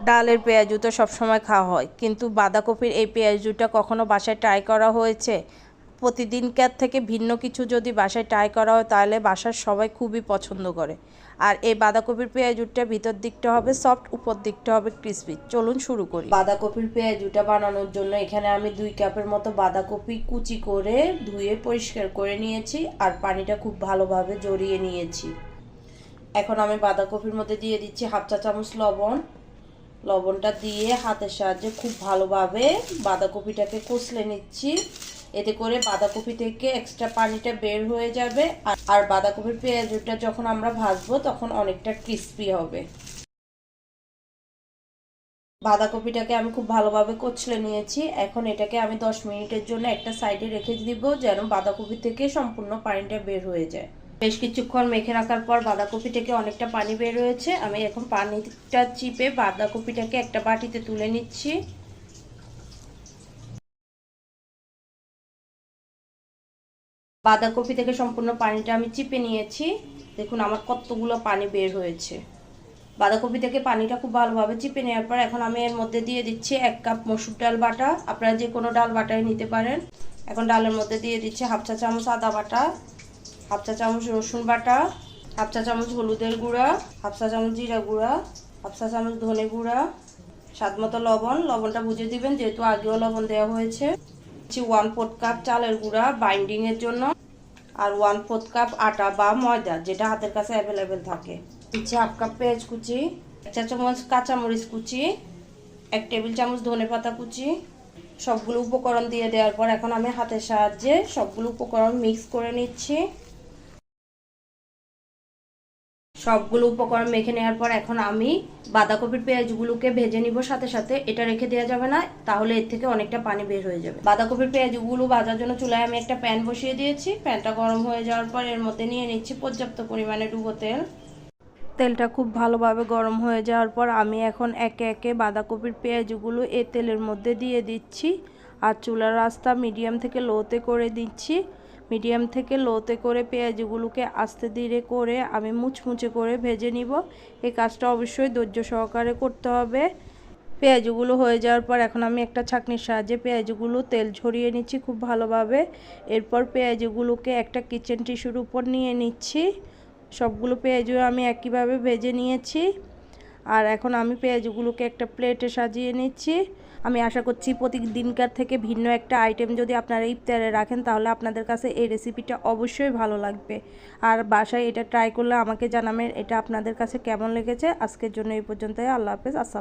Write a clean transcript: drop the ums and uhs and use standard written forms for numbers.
ডালের পেঁয়াজু তো সবসময় খাওয়া হয়, কিন্তু বাঁধাকপির এই পেঁয়াজুটা কখনো বাসায় ট্রাই করা হয়েছে? প্রতিদিনকার থেকে ভিন্ন কিছু যদি বাসায় ট্রাই করা হয় তাহলে বাসার সবাই খুবই পছন্দ করে। আর এই বাঁধাকপির পেঁয়াজুটা ভিতর দিকটা হবে সফট, উপর দিকটা হবে ক্রিসপি। চলুন শুরু করি। বাঁধাকপির পেঁয়াজুটা বানানোর জন্য এখানে আমি 2 কাপের মতো বাঁধাকপি কুচি করে ধুয়ে পরিষ্কার করে নিয়েছি আর পানিটা খুব ভালোভাবে ঝরিয়ে নিয়েছি। এখন আমি বাঁধাকপির মধ্যে দিয়ে দিচ্ছি 1/2 চা চামচ লবণ। লবণটা দিয়ে হাতের সাহায্যে খুব ভালোভাবে বাঁধাকপিটাকে কষলে নিচ্ছি। এতে করে বাঁধাকপি থেকে এক্সট্রা পানিটা বের হয়ে যাবে আর বাঁধাকপির পেঁয়াজটা যখন আমরা ভাজবো তখন অনেকটা ক্রিস্পি হবে। বাঁধাকপিটাকে আমি খুব ভালোভাবে কচলে নিয়েছি। এখন এটাকে আমি 10 মিনিটের জন্য একটা সাইডে রেখে দিব যেন বাঁধাকপি থেকে সম্পূর্ণ পানিটা বের হয়ে যায়। বেশ কিছুক্ষণ মেখে রাখার পর বাঁধাকপি থেকে অনেকটা পানি বের হয়েছে। আমি এখন পানিটা চিপে বাঁধাকপিটাকে একটা বাটিতে তুলে নিচ্ছি। বাঁধাকপি থেকে সম্পূর্ণ পানিটা আমি চিপে নিয়েছি। দেখুন আমার কতগুলো পানি বের হয়েছে। বাঁধাকপি থেকে পানিটা খুব ভালোভাবে চিপে নেওয়ার পর এখন আমি এর মধ্যে দিয়ে দিচ্ছি 1 কাপ মসুর ডাল বাটা। আপনারা যে কোনো ডাল বাটাই নিতে পারেন। এখন ডালের মধ্যে দিয়ে দিচ্ছি 1/2 চা চামচ আদা বাটা, 1/2 চা চামচ রসুন বাটা, 1/2 চা চামচ হলুদের গুঁড়া, 1/2 চা চামচ জিরা গুঁড়া, 1/2 চা চামচ ধনে গুঁড়া, স্বাদ মতো লবণ। লবণটা বুঝে দিবেন যেহেতু আগেও লবণ দেওয়া হয়েছে। 1/4 কাপ চালের গুঁড়া বাইন্ডিং এর জন্য, আর 1/4 কাপ আটা বা ময়দা যেটা হাতের কাছে অ্যাভেলেবেল থাকে। দিচ্ছি 1/2 কাপ পেঁয়াজ কুচি, 1 চা চামচ কাঁচামরিচ কুচি, 1 টেবিল চামচ ধনে পাতা কুচি। সবগুলো উপকরণ দিয়ে দেওয়ার পর এখন আমি হাতের সাহায্যে সবগুলো উপকরণ মিক্স করে নিচ্ছি। সবগুলো উপকরণ মেখে নেওয়ার পর এখন আমি বাঁধাকপির পেঁয়াজগুলোকে ভেজে নিব। সাথে সাথে এটা রেখে দেওয়া যাবে না, তাহলে এর থেকে অনেকটা পানি বের হয়ে যাবে। বাঁধাকপির পেঁয়াজগুলো ভাজার জন্য চুলায় আমি একটা প্যান বসিয়ে দিয়েছি। প্যানটা গরম হয়ে যাওয়ার পর এর মধ্যে নিয়ে নিচ্ছি পর্যাপ্ত পরিমাণে ডুবো তেল। তেলটা খুব ভালোভাবে গরম হয়ে যাওয়ার পর আমি এখন একে একে বাঁধাকপির পেঁয়াজগুলো এই তেলের মধ্যে দিয়ে দিচ্ছি আর চুলার আঁচটা মিডিয়াম থেকে লোতে করে দিচ্ছি। মিডিয়াম থেকে লোতে করে পেঁয়াজগুলোকে আস্তে ধীরে করে আমি মুচমুচে করে ভেজে নিব। এই কাজটা অবশ্যই ধৈর্য সহকারে করতে হবে। পেঁয়াজগুলো হয়ে যাওয়ার পর এখন আমি একটা ছাঁকনির সাহায্যে পেঁয়াজগুলো তেল ঝরিয়ে নিচ্ছি খুব ভালোভাবে। এরপর পেঁয়াজগুলোকে একটা কিচেন টিস্যুর উপর নিয়ে নিচ্ছি। সবগুলো পেঁয়াজও আমি একইভাবে ভেজে নিয়েছি আর এখন আমি পেঁয়াজগুলোকে একটা প্লেটে সাজিয়ে নিচ্ছি। আমি আশা করছি প্রতিদিনকার থেকে ভিন্ন একটা আইটেম যদি আপনারা ইফতারে রাখেন তাহলে আপনাদের কাছে এই রেসিপিটা অবশ্যই ভালো লাগবে। আর বাসায় এটা ট্রাই করলে আমাকে জানাবেন এটা আপনাদের কাছে কেমন লেগেছে। আজকের জন্য এই পর্যন্তই। আল্লাহ হাফেজ।